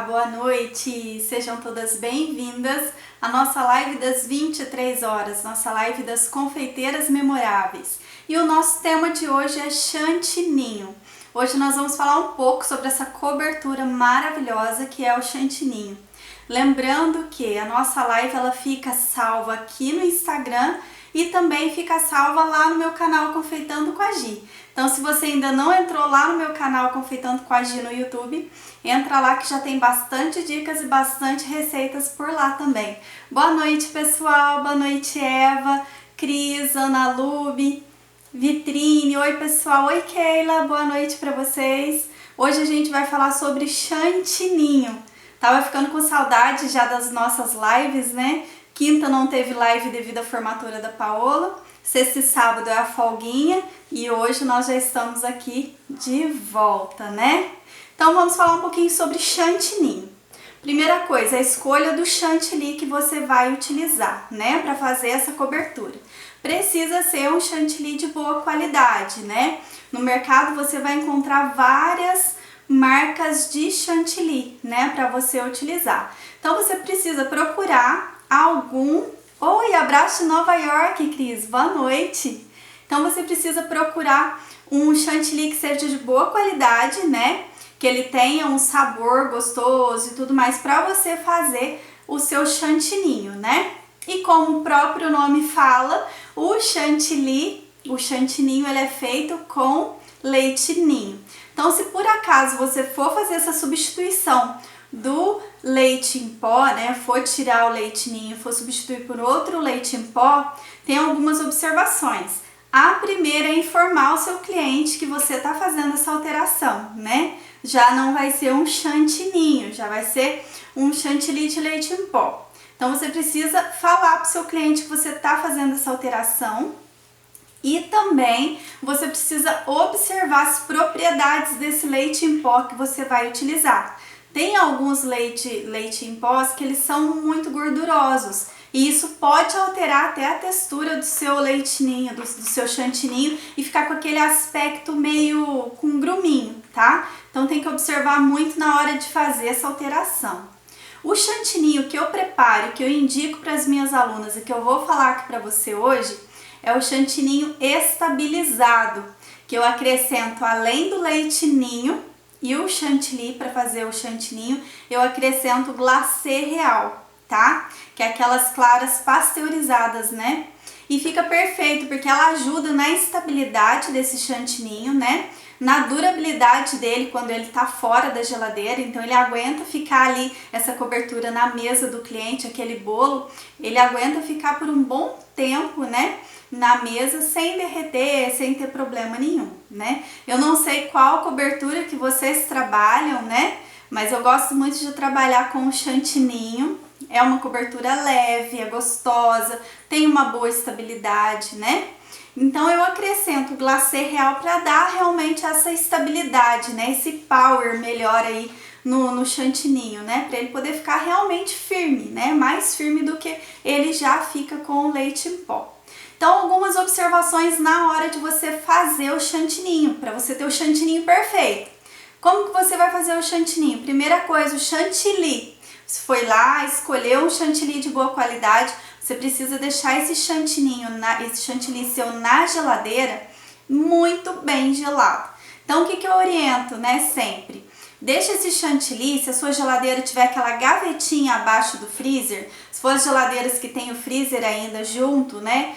boa noite! Sejam todas bem-vindas à nossa live das 23 horas, nossa live das confeiteiras memoráveis. E o nosso tema de hoje é chantininho. Hoje nós vamos falar um pouco sobre essa cobertura maravilhosa que é o chantininho. Lembrando que a nossa live ela fica salva aqui no Instagram e também fica salva lá no meu canal Confeitando com a Gi. Então, se você ainda não entrou lá no meu canal Confeitando com a Gi no YouTube, entra lá que já tem bastante dicas e bastante receitas por lá também. Boa noite, pessoal! Boa noite, Eva, Cris, Ana Lube, Vitrine. Oi, pessoal! Oi, Keila! Boa noite para vocês! Hoje a gente vai falar sobre chantininho. Tava ficando com saudade já das nossas lives, né? Quinta não teve live devido à formatura da Paola. Sexta e sábado é a folguinha e hoje nós já estamos aqui de volta, né? Então vamos falar um pouquinho sobre chantininho. Primeira coisa, a escolha do chantilly que você vai utilizar, né? Para fazer essa cobertura. Precisa ser um chantilly de boa qualidade, né? No mercado você vai encontrar várias marcas de chantilly, né? Para você utilizar. Então você precisa procurar algum... Oi, abraço de Nova York, Cris, boa noite! Então você precisa procurar um chantilly que seja de boa qualidade, né? Que ele tenha um sabor gostoso e tudo mais para você fazer o seu chantininho, né? E como o próprio nome fala, o chantininho ele é feito com leite ninho. Então se por acaso você for fazer essa substituição do leite em pó, né, for tirar o leite ninho, for substituir por outro leite em pó, tem algumas observações. A primeira é informar o seu cliente que você está fazendo essa alteração, né? Já não vai ser um chantininho, já vai ser um chantilly de leite em pó. Então você precisa falar para o seu cliente que você está fazendo essa alteração e também você precisa observar as propriedades desse leite em pó que você vai utilizar. Tem alguns leite em pó que eles são muito gordurosos e isso pode alterar até a textura do seu leitinho, do seu chantininho e ficar com aquele aspecto meio com gruminho, tá? Então tem que observar muito na hora de fazer essa alteração. O chantininho que eu preparo, que eu indico para as minhas alunas e que eu vou falar aqui para você hoje, é o chantininho estabilizado, que eu acrescento além do leite ninho e o chantilly. Para fazer o chantininho, eu acrescento glacê real, tá? Que é aquelas claras pasteurizadas, né? E fica perfeito, porque ela ajuda na estabilidade desse chantininho, né? Na durabilidade dele quando ele tá fora da geladeira, então ele aguenta ficar ali, essa cobertura na mesa do cliente, aquele bolo, ele aguenta ficar por um bom tempo, né? Na mesa sem derreter, sem ter problema nenhum, né? Eu não sei qual cobertura que vocês trabalham, né? Mas eu gosto muito de trabalhar com o chantininho. É uma cobertura leve, é gostosa, tem uma boa estabilidade, né? Então eu acrescento o glacê real para dar realmente essa estabilidade, né? Esse power melhor aí no chantininho, né? Para ele poder ficar realmente firme, né? Mais firme do que ele já fica com o leite em pó. Então, algumas observações na hora de você fazer o chantininho, para você ter o chantininho perfeito. Como que você vai fazer o chantininho? Primeira coisa, o chantilly. Você foi lá, escolheu um chantilly de boa qualidade, você precisa deixar esse chantilly seu na geladeira muito bem gelado. Então, o que eu oriento, né, sempre? Deixa esse chantilly, se a sua geladeira tiver aquela gavetinha abaixo do freezer, se for as geladeiras que tem o freezer ainda junto, né,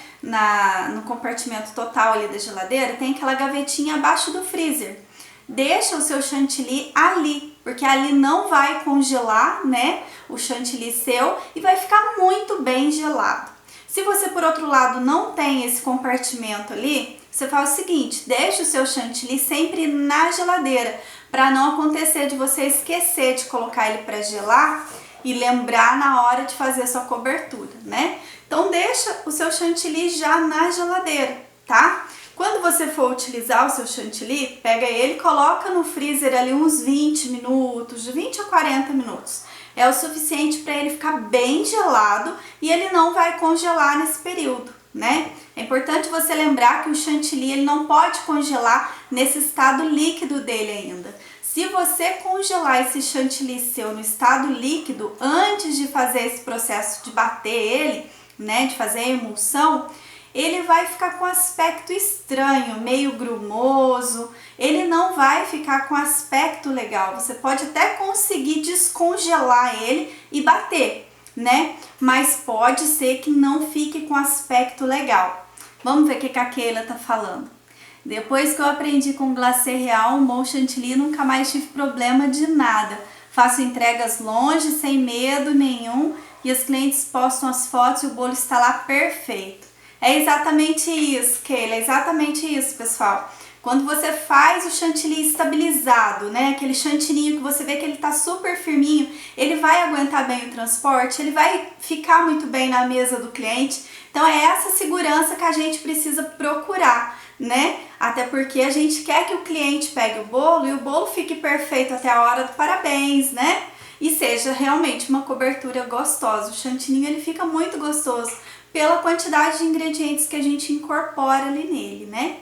no compartimento total ali da geladeira, tem aquela gavetinha abaixo do freezer. Deixa o seu chantilly ali, porque ali não vai congelar, né, o chantilly seu e vai ficar muito bem gelado. Se você, por outro lado, não tem esse compartimento ali, você faz o seguinte, deixa o seu chantilly sempre na geladeira, para não acontecer de você esquecer de colocar ele para gelar e lembrar na hora de fazer a sua cobertura, né? Então deixa o seu chantilly já na geladeira, tá? Quando você for utilizar o seu chantilly, pega ele e coloca no freezer ali uns 20 minutos, de 20 a 40 minutos. É o suficiente para ele ficar bem gelado e ele não vai congelar nesse período, né? É importante você lembrar que o chantilly ele não pode congelar nesse estado líquido dele ainda. Se você congelar esse chantilly seu no estado líquido antes de fazer esse processo de bater ele, né, de fazer a emulsão, ele vai ficar com aspecto estranho, meio grumoso, ele não vai ficar com aspecto legal. Você pode até conseguir descongelar ele e bater, né? Mas pode ser que não fique com aspecto legal. Vamos ver o que a Keila tá falando. Depois que eu aprendi com glacê real, um bom chantilly, nunca mais tive problema de nada. Faço entregas longe, sem medo nenhum, e os clientes postam as fotos e o bolo está lá perfeito. É exatamente isso, Keila, é exatamente isso, pessoal. Quando você faz o chantilly estabilizado, né, aquele chantininho que você vê que ele tá super firminho, ele vai aguentar bem o transporte, ele vai ficar muito bem na mesa do cliente. Então é essa segurança que a gente precisa procurar, né? Até porque a gente quer que o cliente pegue o bolo e o bolo fique perfeito até a hora do parabéns, né? E seja realmente uma cobertura gostosa. O chantininho ele fica muito gostoso pela quantidade de ingredientes que a gente incorpora ali nele, né?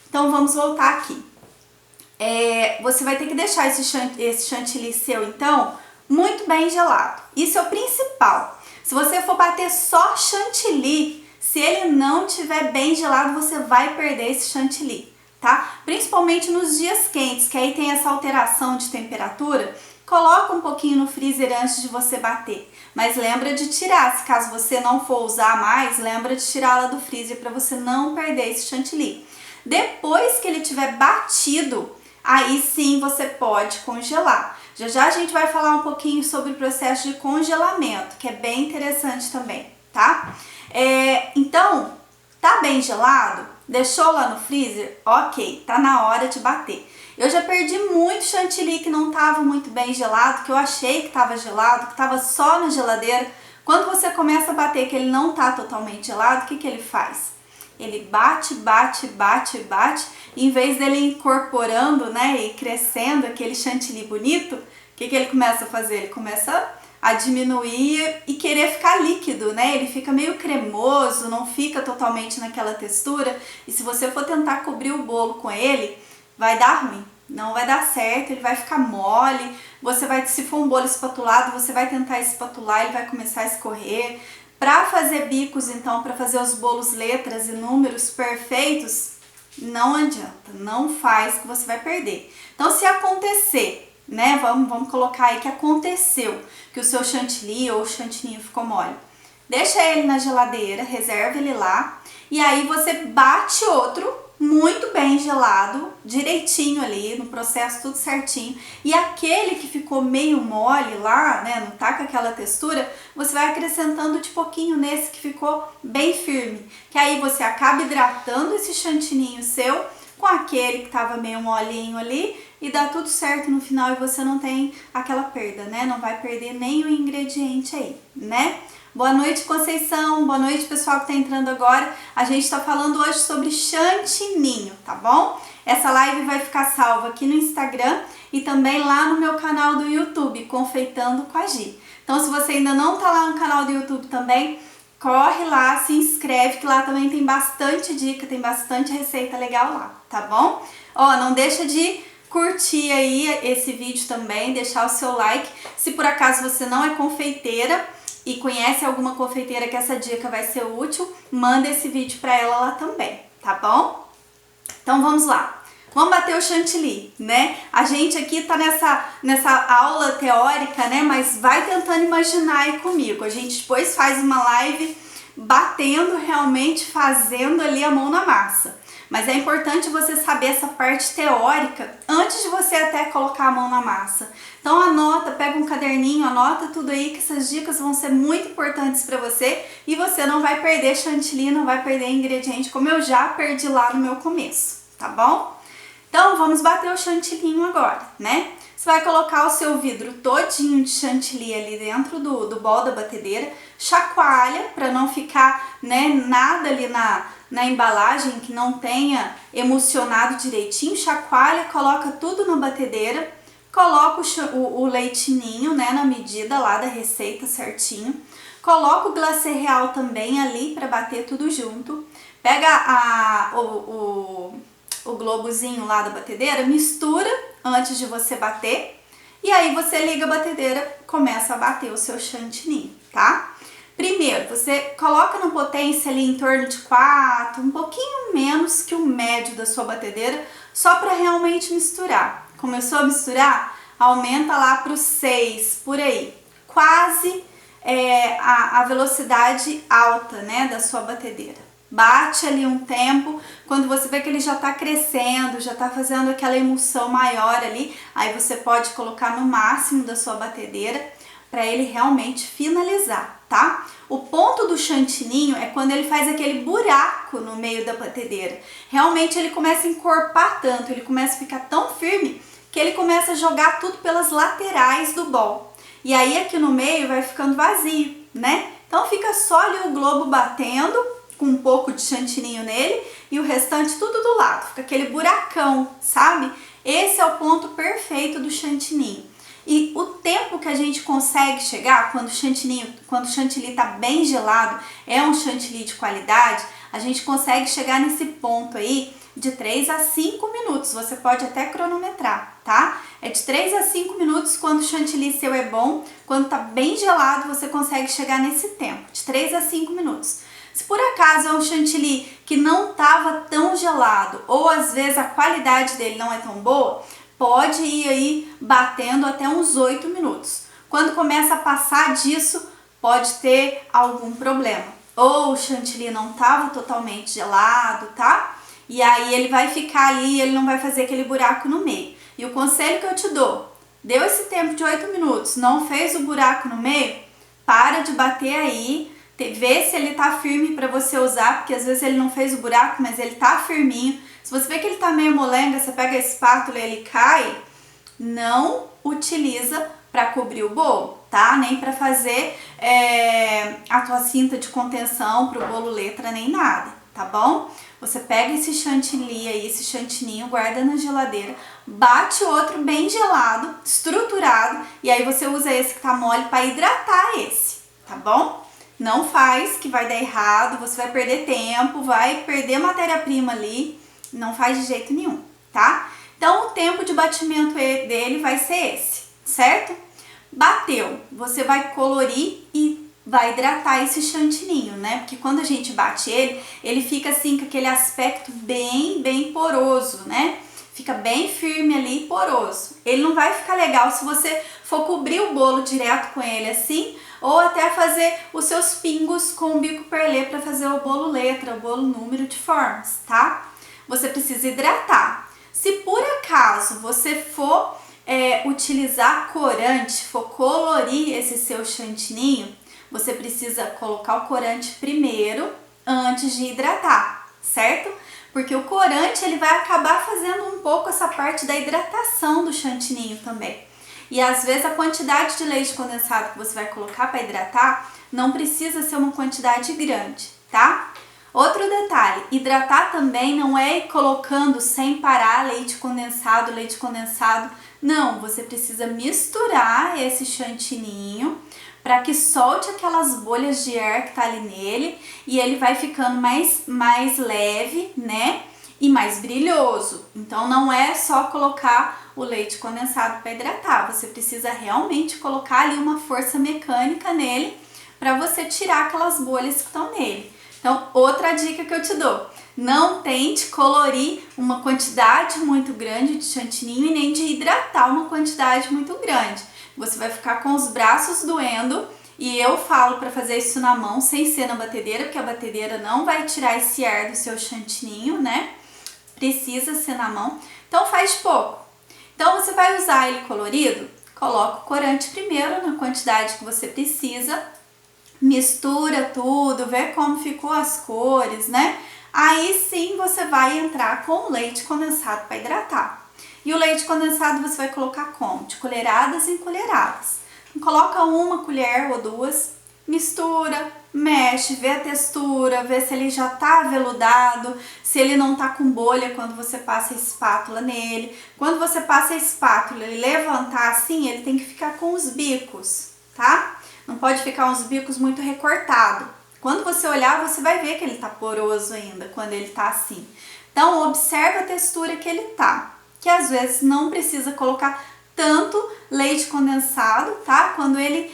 Então vamos voltar aqui. Você vai ter que deixar esse chantilly seu, então, muito bem gelado. Isso é o principal. Se você for bater só chantilly, se ele não estiver bem gelado, você vai perder esse chantilly, tá? Principalmente nos dias quentes, que aí tem essa alteração de temperatura. Coloca um pouquinho no freezer antes de você bater. Mas lembra de tirar, se caso você não for usar mais, lembra de tirá-la do freezer para você não perder esse chantilly. Depois que ele tiver batido, aí sim você pode congelar. Já já a gente vai falar um pouquinho sobre o processo de congelamento, que é bem interessante também, tá? Então, tá bem gelado? Deixou lá no freezer? Ok, tá na hora de bater. Eu já perdi muito chantilly que não estava muito bem gelado, que eu achei que estava gelado, que estava só na geladeira. Quando você começa a bater que ele não está totalmente gelado, o que ele faz? Ele bate, bate, bate, bate, e em vez dele incorporando, né, e crescendo aquele chantilly bonito, o que ele começa a fazer? Ele começa a diminuir e querer ficar líquido, né? Ele fica meio cremoso, não fica totalmente naquela textura, e se você for tentar cobrir o bolo com ele, vai dar ruim, não vai dar certo, ele vai ficar mole, se for um bolo espatulado, você vai tentar espatular, ele vai começar a escorrer. Para fazer bicos, então, para fazer os bolos letras e números perfeitos, não adianta, não faz que você vai perder. Então, se acontecer, né, vamos colocar aí que aconteceu, que o seu chantilly ou o chantininho ficou mole, deixa ele na geladeira, reserva ele lá, e aí você bate outro, muito bem gelado, direitinho ali, no processo tudo certinho, e aquele que ficou meio mole lá, né, não tá com aquela textura, você vai acrescentando de pouquinho nesse que ficou bem firme, que aí você acaba hidratando esse chantininho seu com aquele que tava meio molinho ali, e dá tudo certo no final e você não tem aquela perda, né, não vai perder nenhum ingrediente aí, né? Boa noite, Conceição. Boa noite, pessoal que tá entrando agora. A gente tá falando hoje sobre chantininho, tá bom? Essa live vai ficar salva aqui no Instagram e também lá no meu canal do YouTube, Confeitando com a Gi. Então, se você ainda não tá lá no canal do YouTube também, corre lá, se inscreve, que lá também tem bastante dica, tem bastante receita legal lá, tá bom? Ó, não deixa de curtir aí esse vídeo também, deixar o seu like. Se por acaso você não é confeiteira e conhece alguma confeiteira que essa dica vai ser útil, manda esse vídeo para ela lá também, tá bom? Então vamos lá. Vamos bater o chantilly, né? A gente aqui tá nessa aula teórica, né? Mas vai tentando imaginar aí comigo. A gente depois faz uma live batendo realmente, fazendo ali a mão na massa. Mas é importante você saber essa parte teórica antes de você até colocar a mão na massa. Então anota, pega um caderninho, anota tudo aí que essas dicas vão ser muito importantes para você e você não vai perder chantilly, não vai perder ingrediente como eu já perdi lá no meu começo, tá bom? Então vamos bater o chantilly agora, né? Você vai colocar o seu vidro todinho de chantilly ali dentro do bol da batedeira, chacoalha para não ficar, né, nada ali na embalagem que não tenha emulsionado direitinho, chacoalha, coloca tudo na batedeira, coloca o leite ninho, né, na medida lá da receita certinho, coloca o glacê real também ali para bater tudo junto, pega o globozinho lá da batedeira, mistura antes de você bater. E aí você liga a batedeira, começa a bater o seu chantininho, tá? Primeiro, você coloca na potência ali em torno de 4, um pouquinho menos que o médio da sua batedeira, só para realmente misturar. Começou a misturar? Aumenta lá para os 6, por aí. Quase a velocidade alta, né, da sua batedeira. Bate ali um tempo, quando você vê que ele já está crescendo, já está fazendo aquela emulsão maior ali, aí você pode colocar no máximo da sua batedeira para ele realmente finalizar, tá? O ponto do chantininho é quando ele faz aquele buraco no meio da batedeira. Realmente ele começa a encorpar tanto, ele começa a ficar tão firme que ele começa a jogar tudo pelas laterais do bol. E aí aqui no meio vai ficando vazio, né? Então fica só ali o globo batendo, com um pouco de chantininho nele e o restante tudo do lado. Fica aquele buracão, sabe? Esse é o ponto perfeito do chantininho. E o tempo que a gente consegue chegar quando o chantilly está bem gelado, é um chantilly de qualidade, a gente consegue chegar nesse ponto aí de 3 a 5 minutos. Você pode até cronometrar, tá? É de 3 a 5 minutos quando o chantilly seu é bom. Quando tá bem gelado, você consegue chegar nesse tempo, de 3 a 5 minutos. Se por acaso é um chantilly que não estava tão gelado, ou às vezes a qualidade dele não é tão boa, pode ir aí batendo até uns 8 minutos. Quando começa a passar disso, pode ter algum problema. Ou o chantilly não estava totalmente gelado, tá? E aí ele vai ficar ali, ele não vai fazer aquele buraco no meio. E o conselho que eu te dou, deu esse tempo de 8 minutos, não fez o buraco no meio, para de bater aí, vê se ele tá firme para você usar, porque às vezes ele não fez o buraco, mas ele tá firminho. Se você vê que ele tá meio molenga, você pega a espátula e ele cai, não utiliza para cobrir o bolo, tá? Nem para fazer a tua cinta de contenção pro bolo letra, nem nada, tá bom? Você pega esse chantilly aí, esse chantininho, guarda na geladeira, bate outro bem gelado, estruturado, e aí você usa esse que tá mole para hidratar esse, tá bom? Não faz, que vai dar errado, você vai perder tempo, vai perder matéria-prima ali, não faz de jeito nenhum, tá? Então o tempo de batimento dele vai ser esse, certo? Bateu, você vai colorir e vai hidratar esse chantininho, né? Porque quando a gente bate ele, ele fica assim com aquele aspecto bem poroso, né? Fica bem firme ali e poroso. Ele não vai ficar legal se você for cobrir o bolo direto com ele assim, ou até fazer os seus pingos com o bico perlê para fazer o bolo letra, o bolo número de formas, tá? Você precisa hidratar. Se por acaso você for utilizar corante, for colorir esse seu chantininho, você precisa colocar o corante primeiro antes de hidratar, certo? Porque o corante ele vai acabar fazendo um pouco essa parte da hidratação do chantininho também. E às vezes a quantidade de leite condensado que você vai colocar para hidratar não precisa ser uma quantidade grande, tá? Outro detalhe, hidratar também não é ir colocando sem parar leite condensado, não, você precisa misturar esse chantininho para que solte aquelas bolhas de ar que tá ali nele e ele vai ficando mais leve, né? E mais brilhoso. Então não é só colocar o leite condensado para hidratar, você precisa realmente colocar ali uma força mecânica nele para você tirar aquelas bolhas que estão nele. Então, outra dica que eu te dou, não tente colorir uma quantidade muito grande de chantininho e nem de hidratar uma quantidade muito grande. Você vai ficar com os braços doendo e eu falo para fazer isso na mão, sem ser na batedeira, porque a batedeira não vai tirar esse ar do seu chantininho, né? Precisa ser na mão, então faz pouco. Então você vai usar ele colorido, coloca o corante primeiro na quantidade que você precisa, mistura tudo, vê como ficou as cores, né? Aí sim você vai entrar com o leite condensado para hidratar. E o leite condensado você vai colocar como? De colheradas em colheradas. Coloca uma colher ou duas, mistura, mexe, vê a textura, vê se ele já tá aveludado, se ele não tá com bolha quando você passa a espátula nele. Quando você passa a espátula e levantar assim, ele tem que ficar com os bicos, tá? Não pode ficar uns bicos muito recortado. Quando você olhar, você vai ver que ele tá poroso ainda, quando ele tá assim. Então, observa a textura que ele tá. que às vezes não precisa colocar tanto leite condensado, tá? Quando ele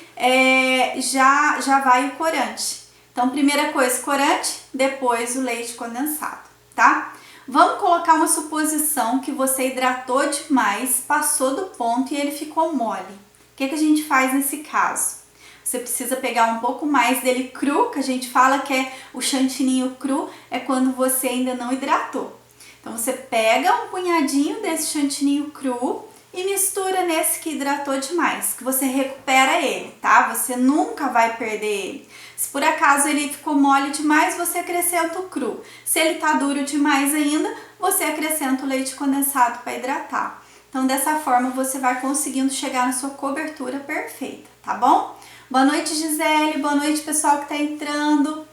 já vai o corante. Então, primeira coisa, corante, depois o leite condensado, tá? Vamos colocar uma suposição que você hidratou demais, passou do ponto e ele ficou mole. O que a gente faz nesse caso? Você precisa pegar um pouco mais dele cru, que a gente fala que é o chantininho cru, é quando você ainda não hidratou. Então você pega um punhadinho desse chantininho cru e mistura nesse que hidratou demais, que você recupera ele, tá? Você nunca vai perder ele. Se por acaso ele ficou mole demais, você acrescenta o cru. Se ele tá duro demais ainda, você acrescenta o leite condensado para hidratar. Então dessa forma você vai conseguindo chegar na sua cobertura perfeita, tá bom? Boa noite, Gisele, boa noite pessoal que tá entrando.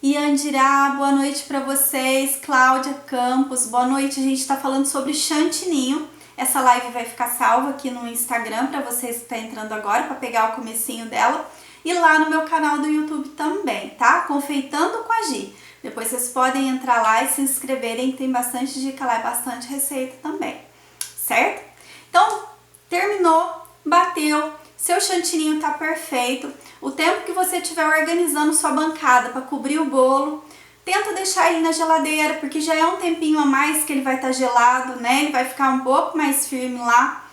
Iandirá, boa noite para vocês. Cláudia Campos, boa noite. A gente tá falando sobre chantininho. Essa live vai ficar salva aqui no Instagram para vocês que estão entrando agora, para pegar o comecinho dela. E lá no meu canal do YouTube também, tá? Confeitando com a Gi. Depois vocês podem entrar lá e se inscreverem, tem bastante dica lá e bastante receita também, certo? Então, terminou, bateu, seu chantininho tá perfeito. O tempo que você estiver organizando sua bancada para cobrir o bolo, tenta deixar ele na geladeira, porque já é um tempinho a mais que ele vai estar gelado, né? Ele vai ficar um pouco mais firme lá.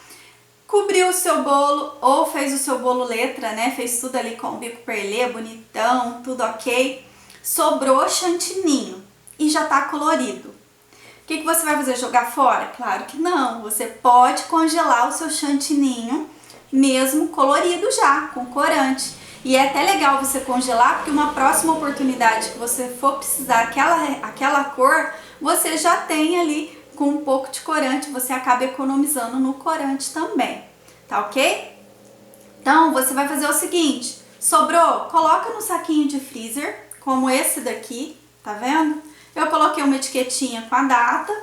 Cobriu o seu bolo, ou fez o seu bolo letra, né? Fez tudo ali com o bico perlê, bonitão, tudo ok. Sobrou chantininho e já tá colorido. O que você vai fazer? Jogar fora? Claro que não. Você pode congelar o seu chantininho, mesmo colorido já, com corante. E é até legal você congelar, porque uma próxima oportunidade que você for precisar aquela cor, você já tem ali com um pouco de corante, você acaba economizando no corante também, tá ok? Então, você vai fazer o seguinte, sobrou, coloca no saquinho de freezer, como esse daqui, tá vendo? Eu coloquei uma etiquetinha com a data,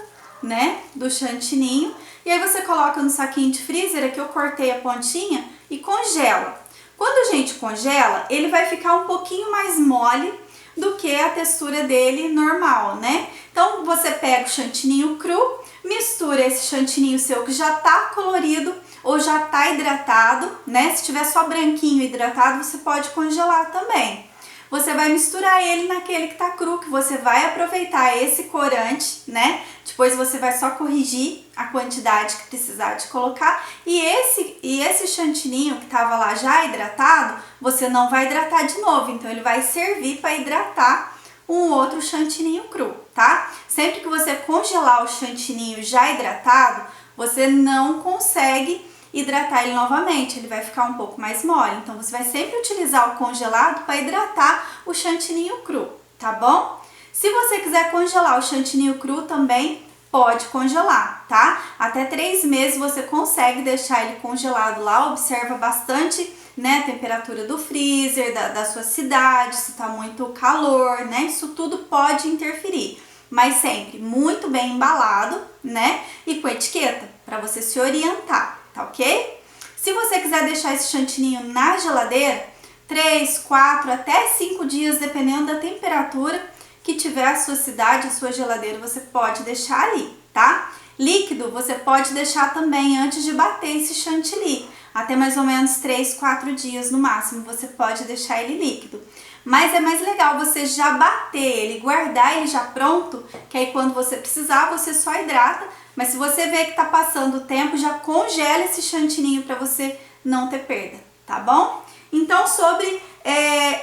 né, do chantininho, e aí você coloca no saquinho de freezer, aqui eu cortei a pontinha e congela. Quando a gente congela, ele vai ficar um pouquinho mais mole do que a textura dele normal, né? Então você pega o chantininho cru, mistura esse chantininho seu que já tá colorido ou já tá hidratado, né? Se tiver só branquinho hidratado, você pode congelar também. Você vai misturar ele naquele que tá cru, que você vai aproveitar esse corante, né? Depois você vai só corrigir a quantidade que precisar de colocar. E esse chantininho que tava lá já hidratado, você não vai hidratar de novo. Então ele vai servir para hidratar um outro chantininho cru, tá? Sempre que você congelar o chantininho já hidratado, você não consegue hidratar ele novamente, ele vai ficar um pouco mais mole. Então você vai sempre utilizar o congelado para hidratar o chantininho cru, tá bom? Se você quiser congelar o chantininho cru também, pode congelar, tá? Até 3 meses você consegue deixar ele congelado lá, observa bastante, né, a temperatura do freezer, da sua cidade, se tá muito calor, né? Isso tudo pode interferir, mas sempre muito bem embalado, né? E com etiqueta, para você se orientar, tá ok? Se você quiser deixar esse chantininho na geladeira, 3, 4, até 5 dias, dependendo da temperatura que tiver a sua cidade, a sua geladeira, você pode deixar ali, tá? Líquido, você pode deixar também antes de bater esse chantilly. Até mais ou menos 3, 4 dias no máximo, você pode deixar ele líquido. Mas é mais legal você já bater ele, guardar ele já pronto, que aí quando você precisar, você só hidrata. Mas se você vê que tá passando o tempo, já congela esse chantininho para você não ter perda, tá bom? Então, sobre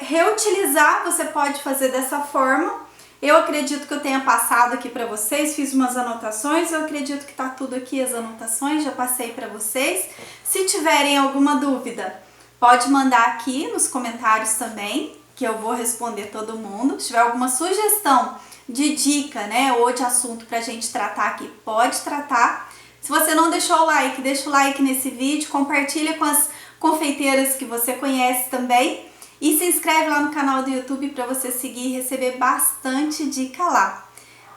reutilizar, você pode fazer dessa forma. Eu acredito que eu tenha passado aqui para vocês, fiz umas anotações, eu acredito que tá tudo aqui as anotações, já passei para vocês. Se tiverem alguma dúvida, pode mandar aqui nos comentários também, que eu vou responder todo mundo. Se tiver alguma sugestão de dica, né, ou de assunto pra gente tratar aqui, pode tratar. Se você não deixou o like, deixa o like nesse vídeo, compartilha com as confeiteiras que você conhece também. E se inscreve lá no canal do YouTube para você seguir e receber bastante dica lá.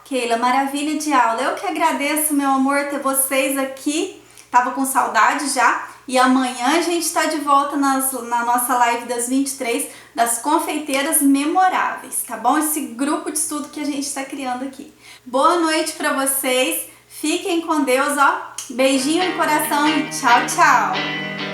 Keila, maravilha de aula. Eu que agradeço, meu amor, ter vocês aqui. Tava com saudade já. E amanhã a gente está de volta na nossa live das 23, das confeiteiras memoráveis, tá bom? Esse grupo de estudo que a gente está criando aqui. Boa noite para vocês. Fiquem com Deus, ó. Beijinho no coração e tchau, tchau!